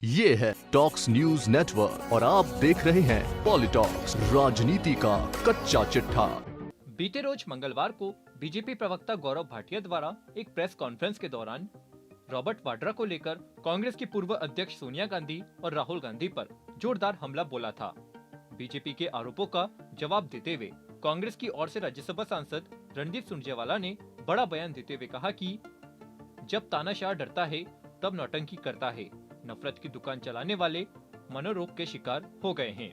ये है talks news network और आप देख रहे हैं पॉलिटॉक्स, राजनीति का कच्चा चिट्ठा। बीते रोज मंगलवार को बीजेपी प्रवक्ता गौरव भाटिया द्वारा एक प्रेस कॉन्फ्रेंस के दौरान रॉबर्ट वाड्रा को लेकर कांग्रेस की पूर्व अध्यक्ष सोनिया गांधी और राहुल गांधी पर जोरदार हमला बोला था। बीजेपी के आरोपों का जवाब देते हुए कांग्रेस की ओर से राज्यसभा सांसद रणदीप सुरजेवाला ने बड़ा बयान देते हुए कहा कि जब तानाशाह डरता है तब नौटंकी करता है। नफरत की दुकान चलाने वाले मनोरोग के शिकार हो गए हैं।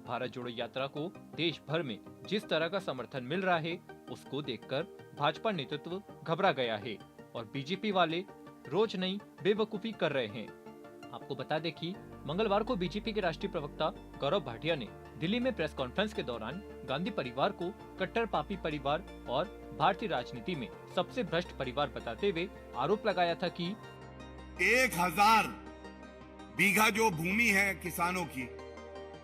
भारत जोड़ो यात्रा को देश भर में जिस तरह का समर्थन मिल रहा है उसको देखकर भाजपा नेतृत्व घबरा गया है और बीजेपी वाले रोज नई बेवकूफी कर रहे हैं। आपको बता दें कि मंगलवार को बीजेपी के राष्ट्रीय प्रवक्ता गौरव भाटिया ने दिल्ली में प्रेस कॉन्फ्रेंस के दौरान गांधी परिवार को कट्टर पापी परिवार और भारतीय राजनीति में सबसे भ्रष्ट परिवार बताते हुए आरोप लगाया था कि 1000 बीघा जो भूमि है किसानों की,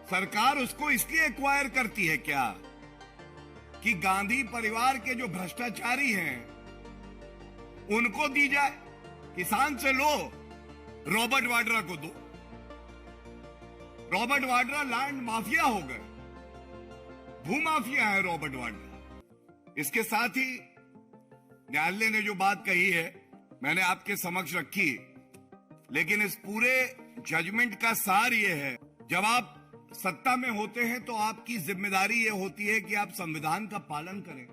सरकार उसको इसलिए एक्वायर करती है क्या कि गांधी परिवार के जो भ्रष्टाचारी हैं उनको दी जाए? किसान से लो, रॉबर्ट वाड्रा को दो। रॉबर्ट वाड्रा लैंड माफिया हो गए, भूमाफिया है रॉबर्ट वाड्रा। इसके साथ ही न्यायालय ने जो बात कही है मैंने आपके समक्ष रखी, लेकिन इस पूरे जजमेंट का सार ये है, जब आप सत्ता में होते हैं तो आपकी जिम्मेदारी ये होती है कि आप संविधान का पालन करें,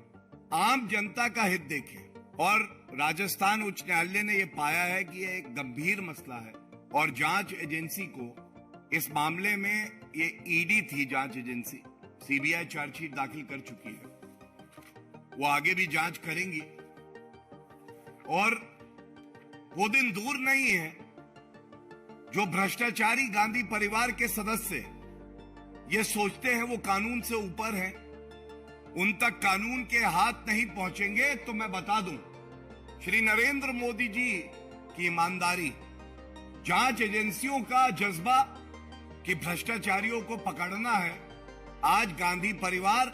आम जनता का हित देखें। और राजस्थान उच्च न्यायालय ने यह पाया है कि यह एक गंभीर मसला है और जांच एजेंसी को इस मामले में, ये ईडी थी जांच एजेंसी, सीबीआई चार्जशीट दाखिल कर चुकी है, वो आगे भी जांच करेंगी और वो दिन दूर नहीं है जो भ्रष्टाचारी गांधी परिवार के सदस्य ये सोचते हैं वो कानून से ऊपर हैं, उन तक कानून के हाथ नहीं पहुंचेंगे। तो मैं बता दूं, श्री नरेंद्र मोदी जी की ईमानदारी, जांच एजेंसियों का जज्बा कि भ्रष्टाचारियों को पकड़ना है, आज गांधी परिवार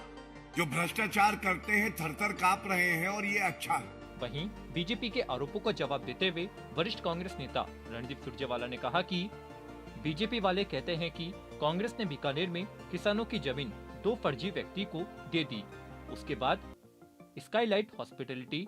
जो भ्रष्टाचार करते हैं थरथर कांप रहे हैं और ये अच्छा है। वहीं बीजेपी के आरोपों का जवाब देते हुए वरिष्ठ कांग्रेस नेता रणदीप सुरजेवाला ने कहा कि बीजेपी वाले कहते हैं कि कांग्रेस ने बीकानेर में किसानों की जमीन 2 फर्जी व्यक्ति को दे दी, उसके बाद स्काईलाइट हॉस्पिटैलिटी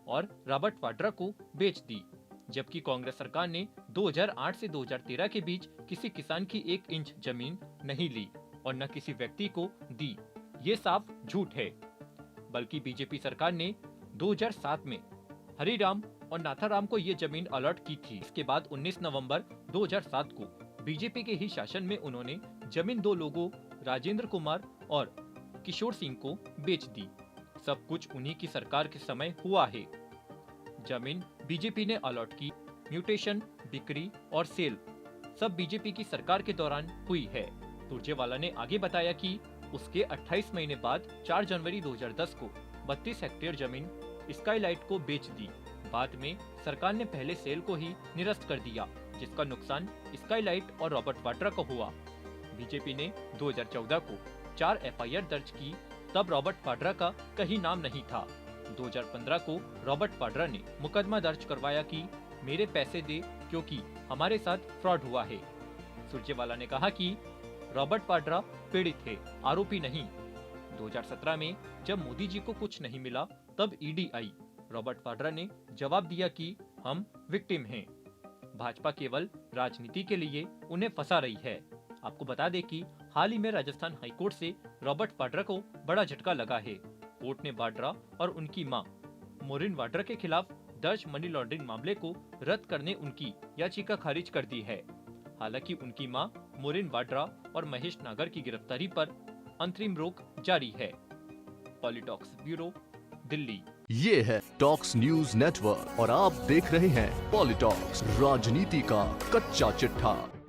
और रॉबर्ट वाड्रा को बेच दी, जबकि कांग्रेस सरकार ने 2008 से 2013 के बीच किसी किसान की 1 इंच जमीन नहीं ली और न किसी व्यक्ति को दी। ये साफ झूठ है। बल्कि बीजेपी सरकार ने 2007 में हरिराम और नाथाराम को ये जमीन अलॉट की थी। इसके बाद 19 नवंबर 2007 को बीजेपी के ही शासन में उन्होंने जमीन 2 लोगों राजेंद्र कुमार और किशोर सिंह को बेच दी। सब कुछ उन्हीं की सरकार के समय हुआ है। जमीन बीजेपी ने अलॉट की, म्यूटेशन, बिक्री और सेल सब बीजेपी की सरकार के दौरान हुई है। सुरजेवाला ने आगे बताया कि उसके 28 महीने बाद 4 जनवरी 2010 को 32 हेक्टेयर जमीन स्काईलाइट को बेच दी। बाद में सरकार ने पहले सेल को ही निरस्त कर दिया, जिसका नुकसान स्काईलाइट और रॉबर्ट वाड्रा को हुआ। बीजेपी ने 2014 को 4 एफआईआर दर्ज की, तब रॉबर्ट वाड्रा का कहीं नाम नहीं था। 2015 को रॉबर्ट वाड्रा ने मुकदमा दर्ज करवाया कि मेरे पैसे दे क्योंकि हमारे साथ फ्रॉड हुआ है। सुरजेवाला ने कहा कि रॉबर्ट वाड्रा पीड़ित है, आरोपी नहीं। 2017 में जब मोदी जी को कुछ नहीं मिला तब ईडी आई। रॉबर्ट वाड्रा ने जवाब दिया कि हम विक्टिम हैं। भाजपा केवल राजनीति के लिए उन्हें फंसा रही है। आपको बता दें कि हाल ही में राजस्थान हाईकोर्ट से रॉबर्ट वाड्रा को बड़ा झटका लगा है। कोर्ट ने वाड्रा और उनकी मां मोरिन वाड्रा के खिलाफ दर्ज मनी लॉन्ड्रिंग मामले को रद्द करने उनकी याचिका खारिज कर दी है। हालांकि उनकी मां मोरिन वाड्रा और महेश नागर की गिरफ्तारी पर अंतरिम रोक जारी है। पॉलिटॉक्स ब्यूरो, दिल्ली। ये है टॉक्स न्यूज नेटवर्क और आप देख रहे हैं पॉलिटॉक्स, राजनीति का कच्चा चिट्ठा।